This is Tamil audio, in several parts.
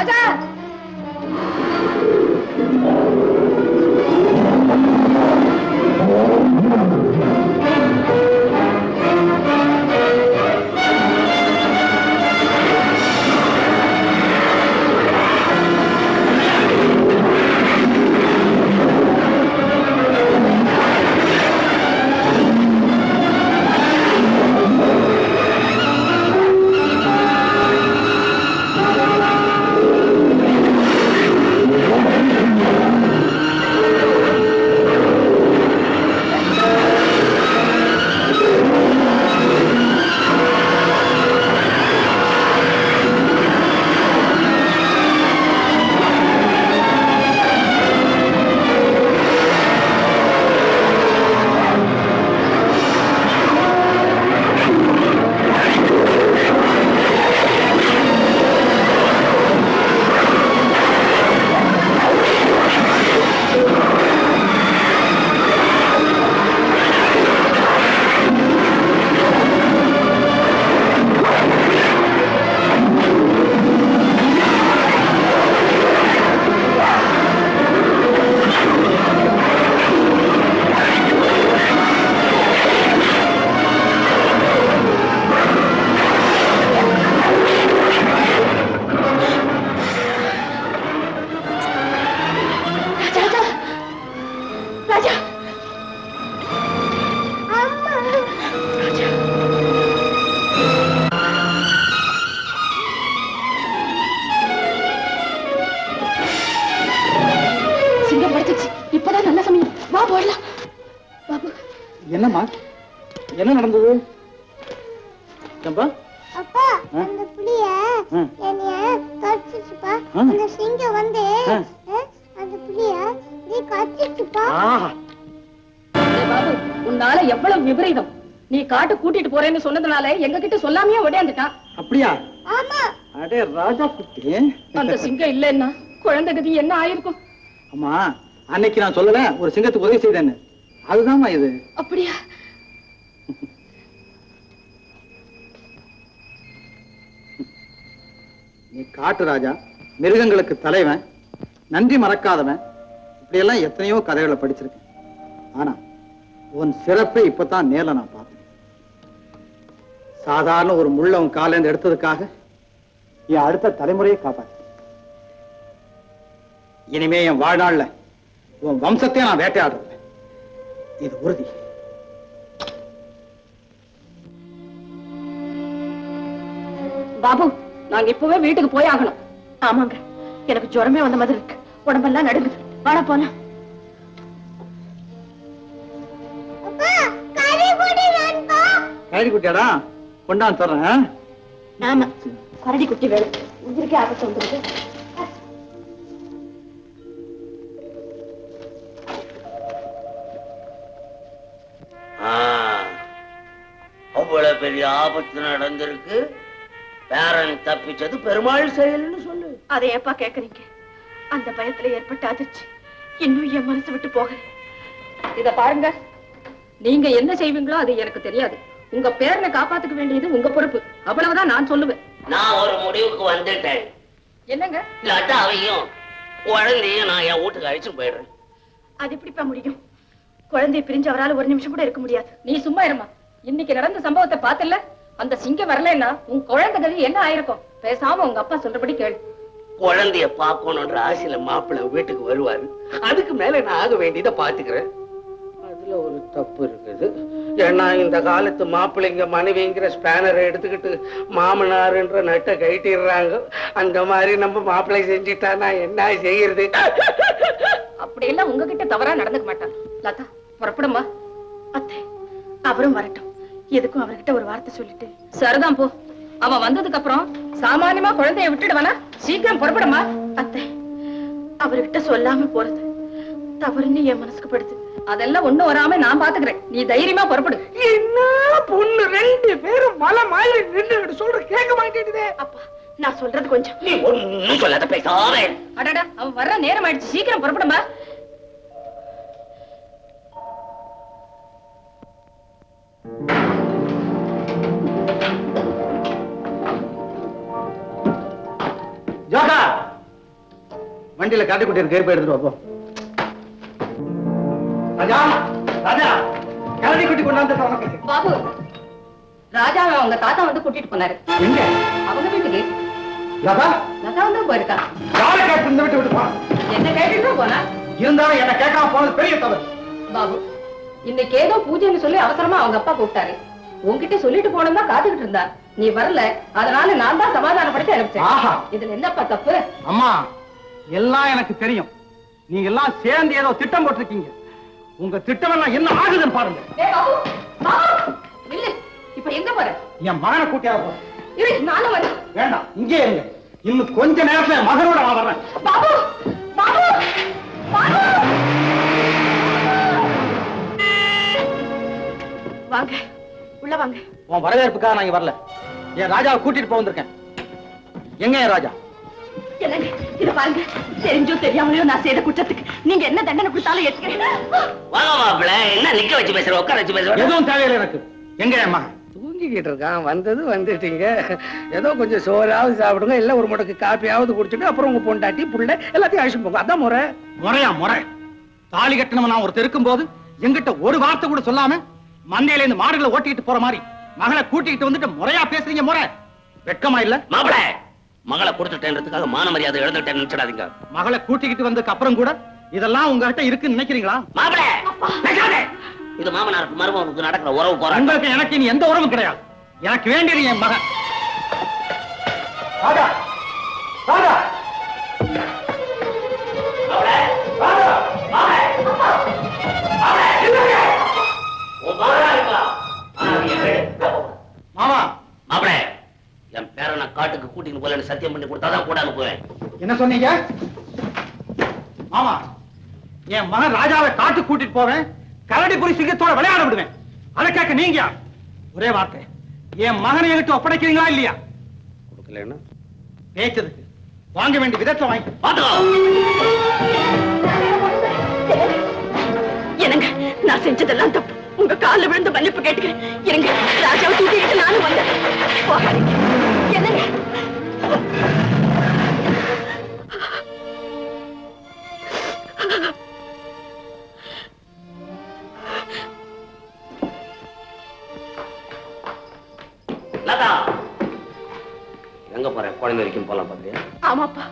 ராஜா என்னம்மா என்ன நடந்தது? அப்பா அந்த புலிய என்னைய கடிச்சிச்சுப்பா. அந்த சிங்கம் வந்து அந்த புலிய நீ கடிச்சிச்சுப்பா. பாபு உன்னால எவ்வளவு விபரீதம். நீ காட்டு கூட்டிட்டு போறேன்னு சொன்னதுனால எங்க கிட்ட சொல்லாமையே ஓடியாந்துட்டான். அப்படியா? ஆமா. அடே ராஜா குட்டி, அந்த சிங்கம் இல்லன்னா குழந்தை கதி என்ன ஆயிருக்கும்? அம்மா அன்னைக்கு நான் சொல்லல ஒரு சிங்கத்துக்கு உதவி செய்தேன்னு, அதுதான்மா இது. அப்படியா? நீ காட்டு ராஜா, மிருகங்களுக்கு தலைவன், நன்றி மறக்காதவன், இப்படி எல்லாம் எத்தனையோ கதைகளை படிச்சிருக்கேன். ஆனா உன் சிறப்பை இப்பதான் நேர்ல நான் பார்த்தேன். சாதாரண ஒரு முள்ள உன் காலேந்து எடுத்ததுக்காக என் அடுத்த தலைமுறையை காப்பாற்ற. இனிமே என் வாழ்நாள்ல உன் வம்சத்தையே நான் வேட்டையாடுறேன், இது உறுதி. பாபு நாங்க இப்பவே வீட்டுக்கு போய் ஆகணும். ஆமாங்க, எனக்கு ஜுரமே வந்த மாதிரி இருக்கு, உடம்பெல்லாம் நடுங்குது. வாடா போலாம். கரடி குட்டியாடா, கொண்டாந்து தர்றேன். ஆமா, கரடி குட்டி வேணும். உதிரிக்கே ஆபத்து வந்துருக்கு. அவ்வளவு பெரிய ஆபத்து நடந்திருக்கு, பேரன் தப்பிச்சது பெருமாள் செயல்னு சொல்லு. அதை ஏப்பா கேக்குறீங்க? அந்த பயத்துல ஏற்பட்ட அதிர்ச்சி இன்னும் என் மனசு விட்டு போகல. இத பாருங்க, நீங்க என்ன செய்வீங்களோ அது எனக்கு தெரியாது. உங்க பேரனை காப்பாத்துக்க வேண்டியது உங்க பொறுப்பு, அவ்வளவுதான் நான் சொல்லுவேன். நான் ஒரு முடிவுக்கு வந்துட்டேன். என்னங்க? இல்லாட்டா அவையும் குழந்தையும் நான் என் வீட்டுக்கு அழைச்சு போயிடுறேன். அது எப்படிப்பா முடியும்? குழந்தைய பிரிஞ்சு அவரால் ஒரு நிமிஷம் கூட இருக்க முடியாது. நீ சும்மா இருமா. இன்னைக்கு நடந்த சம்பவத்தை பார்த்தல, அந்த சிங்கம் வரலன்னா உன் குழந்தை கதி என்ன ஆயிருக்கும்? பேசாம உங்க அப்பா சொல்றபடி கேளு. குழந்தைய பாக்கணும்ன்ற ஆசையில மாப்பிள்ளை வீட்டுக்கு வருவாரு, அதுக்கு மேல நான் ஆக வேண்டியதை பாத்துக்கிறேன். அதுல ஒரு தப்பு இருக்குது. ஏன்னா இந்த காலத்து மாப்பிள்ளைங்க மனைவிங்கிற ஸ்பேனரை எடுத்துக்கிட்டு மாமனாருன்ற நட்டை கைட்டிடுறாங்க. அந்த மாதிரி நம்ம மாப்பிள்ளை செஞ்சுட்டா நான் என்ன செய்யறது? அப்படி எல்லாம் உங்ககிட்ட தவறா நடந்துக்க மாட்டான். லதா, புறப்படுமா? அத்தை, அவரும் வரட்டும். எதுக்கும் அவர்கிட்ட ஒரு வார்த்தை சொல்லிட்டு. சரிதான், போ. அவன் வந்ததுக்கு அப்புறம் சாமானியமா குழந்தைய விட்டுடுவானா? சீக்கிரம் புறப்படுமா? அத்தை, அவர்கிட்ட சொல்லாம போறது தவறுன்னு என் மனசுக்கு படுது. அதெல்லாம் ஒண்ணு வராம நான் பாத்துக்கிறேன். நீ தைரியமா புறப்படு. என்ன பொண்ணு ரெண்டு பேரும் மலை மாதிரி நின்று சொல்ற கேட்க மாட்டேங்குதே. அப்பா, நான் சொல்றது கொஞ்சம். நீ ஒண்ணும் சொல்லாத, பேசாம. அடடா, அவன் வர்ற நேரம் ஆயிடுச்சு, சீக்கிரம் புறப்படுமா. ஜோகா, வண்டியில காட்டுக்குட்டி இருக்கு போய் எடுத்துட்டு வா. ராஜா ராஜா கரடி குட்டி கொண்டாந்து பாபு, ராஜாவை அவங்க தாத்தா வந்து கூட்டிட்டு போனாரு. எங்க? அவங்க வீட்டுக்கு. லதா லதா வந்து போயிருக்கா. யாரை கேட்டு இந்த வீட்டு விட்டு போனா? என்ன கேட்டுட்டு போனா? இருந்தாலும் என்ன கேட்காம போனது பெரிய தவறு. பாபு, இன்னைக்கு ஏதோ பூஜைன்னு சொல்லி அவசரமா அவங்க அப்பா கூப்பிட்டாரு. உன்கிட்ட சொல்லிட்டு போனதா காத்துக்கிட்டு இருந்தா. நீ வரல, அதனால நான் தான் சமாதானப்படுத்தி அனுப்பிச்சேன். இதுல என்னப்பா தப்பு? அம்மா, எல்லாம் எனக்கு தெரியும். நீங்க எல்லாம் சேர்ந்து ஏதோ திட்டம் போட்டிருக்கீங்க. உங்க திட்டம் எல்லாம் என்ன ஆகுதுன்னு பாருங்க. பாபு, பாபு, இல்ல, இப்ப எங்க போற? என் மகனை கூட்டியாவது போ. இரு, நானும் வரேன். வேண்டாம், இங்கே இருங்க. இன்னும் கொஞ்ச நேரத்துல என் மகனோட நான் வர்றேன். பாபு, பாபு, பாபு. வாங்க, உள்ள வாங்க. உன் வரவேற்புக்காக நான் இங்க வரல. என் ராஜாவை கூட்டிட்டு போக வந்திருக்கேன். எங்க என் ராஜா? என்னங்க இத பாருங்க, தெரிஞ்சோ தெரியாமலையோ நான் செய்த குற்றத்துக்கு நீங்க என்ன தண்டனை கொடுத்தாலும் ஏத்துக்கிறேன். வாங்க மாப்பிள்ள, என்ன நிக்க வச்சு பேசுற, உட்கார வச்சு பேசுற? எதுவும் தேவையில்லை எனக்கு. எங்க என் மகன்? தூங்கிக்கிட்டு இருக்கான். வந்தது வந்துட்டீங்க. ஏதோ கொஞ்சம் சோறாவது சாப்பிடுங்க, இல்ல ஒரு முடக்கு காப்பியாவது குடிச்சிட்டு அப்புறம் உங்க பொண்டாட்டி புள்ள எல்லாத்தையும் அழிச்சு போங்க. அதான் முறை. முறையா முறை? தாலி கட்டணம் நான் ஒருத்தர் இருக்கும் போது எங்கிட்ட ஒரு வார்த்தை கூட சொல்லாம மந்தையில இருந்து மாடுகளை ஓட்டிக்கிட்டு போற மாதிரி மகளை கூட்டிக்கிட்டு வந்துட்டு முறையா பேசுறீங்க. முறை வெட்கமா இல்ல? மாப்பிள்ள, மகளை கொடுத்துட்டேன்றதுக்காக மான மரியாதை எழுந்துட்டேன்னு நினைச்சிடாதீங்க. மகளை கூட்டிக்கிட்டு வந்ததுக்கு அப்புறம் கூட இதெல்லாம் உங்ககிட்ட இருக்குன்னு நினைக்கிறீங்களா? மாப்பிள்ள, பேசாதே. இது மாமனாருக்கு மருமகனுக்கு நடக்கிற உறவு போறாங்க. உங்களுக்கு எனக்கு இனி எந்த உறவும் கிடையாது. எனக்கு வேண்டியது என் மகன். ராஜா, ராஜா, மாமா. மாப்பிள்ள, என் பேரனை காட்டுக்கு கூட்டின்னு போலன்னு சத்தியம் பண்ணி கொடுத்தாதான் கூட அனுப்புவேன். என்ன சொன்னீங்க? மாமா, என் மகன் ராஜாவை காட்டு கூட்டிட்டு போவேன், கரடி புலி சிங்கத்தோட விளையாட விடுவேன். அதை கேட்க நீங்க யார்? ஒரே வார்த்தை, என் மகனை என்கிட்ட ஒப்படைக்கிறீங்களா இல்லையா? கொடுக்கலன்னா பேச்சதுக்கு வாங்க வேண்டிய விதத்துல வாங்கி பாத்துக்கோ. என்னங்க, நான் செஞ்சதெல்லாம் தப்பு. உங்க கால்ல விழுந்து மன்னிப்பு கேட்டுக்கிறேன். இருங்க, ராஜாவை தூக்கிட்டு நானும் வந்தேன். போகாதீங்க. என்னங்க, லதா, எங்க போற? குழந்தை வரைக்கும் போலாம் பாக்குறியா? ஆமாப்பா,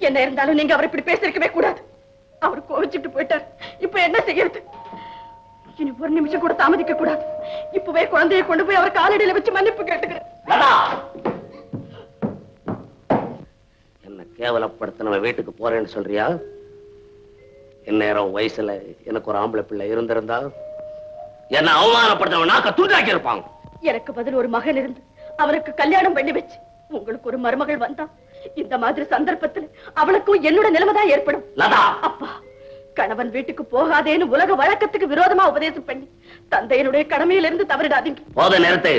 என்ன இருந்தாலும் நீங்க அவரை இப்படி பேசிருக்கவே கூடாது. அவர் கோவிச்சுட்டு போயிட்டார். இப்ப என்ன செய்யறது? இனி ஒரு நிமிஷம் கூட தாமதிக்க கூடாது. இப்பவே குழந்தையை கொண்டு போய் அவர் காலடியில வச்சு மன்னிப்பு கேட்டுக்கிறேன். லதா, என்ன கேவலப்படுத்தின வீட்டுக்கு போறேன்னு சொல்றியா? இந்நேரம் வயசுல எனக்கு ஒரு ஆம்பளை பிள்ளை இருந்திருந்தா என்ன அவமானப்படுத்தின நாக்க துண்டாக்கி இருப்பாங்க. எனக்கு பதில் ஒரு மகன் இருந்து அவனுக்கு கல்யாணம் பண்ணி வச்சு உங்களுக்கு ஒரு மருமகள் வந்தா இந்த மாதிரி சந்தர்ப்பத்தில் அவளுக்கும் என்னோட நிலைமைதான் ஏற்படும். லதா, அப்பா, கணவன் வீட்டுக்கு போகாதேன்னு உலக வழக்கத்துக்கு விரோதமா உபதேசம் பண்ணி தந்தையனுடைய கடமையிலிருந்து தவறிடாதீங்க. போத நேரத்தை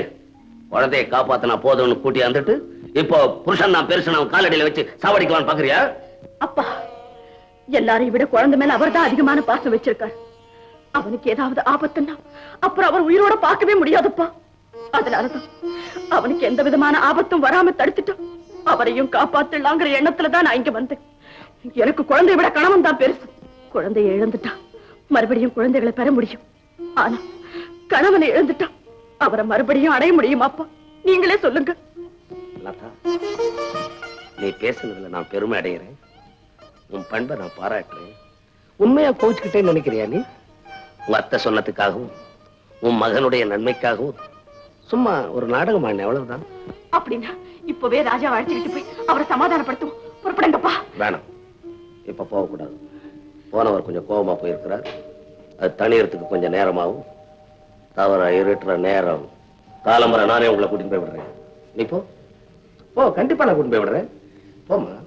குழந்தையை காப்பாத்தினா போதும்னு கூட்டி வந்துட்டு இப்போ புருஷன் நான் பெருசு நான் காலடியில வச்சு சாவடிக்கலான்னு பாக்குறியா? அப்பா, எல்லாரையும் விட குழந்தை மேல அவர் தான் அதிகமான பாசம் வச்சிருக்காரு. அவனுக்கு ஏதாவது ஆபத்துன்னா அப்புறம் அவர் உயிரோட பார்க்கவே முடியாதுப்பா. அதனாலதான் அவனுக்கு எந்த விதமான ஆபத்தும் வராம தடுத்துட்டோம். அவரையும் காப்பாத்தலாங்கிற எண்ணத்துலதான் நான் இங்க வந்தேன். எனக்கு குழந்தையை விட கணவன் தான் பெருசு. குழந்தையை இழந்துட்டா மறுபடியும் குழந்தைகளை பெற முடியும். ஆனா கணவனை இழந்துட்டா அவரை மறுபடியும் அடைய முடியுமாப்பா? நீங்களே சொல்லுங்க. லதா, நீ பேசுனதுல நான் பெருமை அடைகிறேன். உன் பண்பை நான் பாராட்டுறேன். உண்மையா கோச்சுக்கிட்டேன்னு நினைக்கிறியா நீ? உங்க அத்தை சொன்னதுக்காகவும் உன் மகனுடைய நன்மைக்காகவும் சும்மா ஒரு நாடகம் ஆன, எவ்வளவுதான். அப்படின்னா இப்பவே ராஜா அழைச்சிக்கிட்டு போய் அவரை சமாதானப்படுத்தும். புறப்படுங்கப்பா. வேணாம், இப்ப போகக்கூடாது. போனவர் கொஞ்சம் கோபமா போயிருக்கிறார். அது தனியறதுக்கு கொஞ்சம் நேரமாகும். தவற இருட்டுற நேரம் காலம்பரை நானே உங்களை கூட்டிட்டு போய் விடுறேன். நீ போ, கண்டிப்பா நான் கூட்டிட்டு போய் விடுறேன். போமா.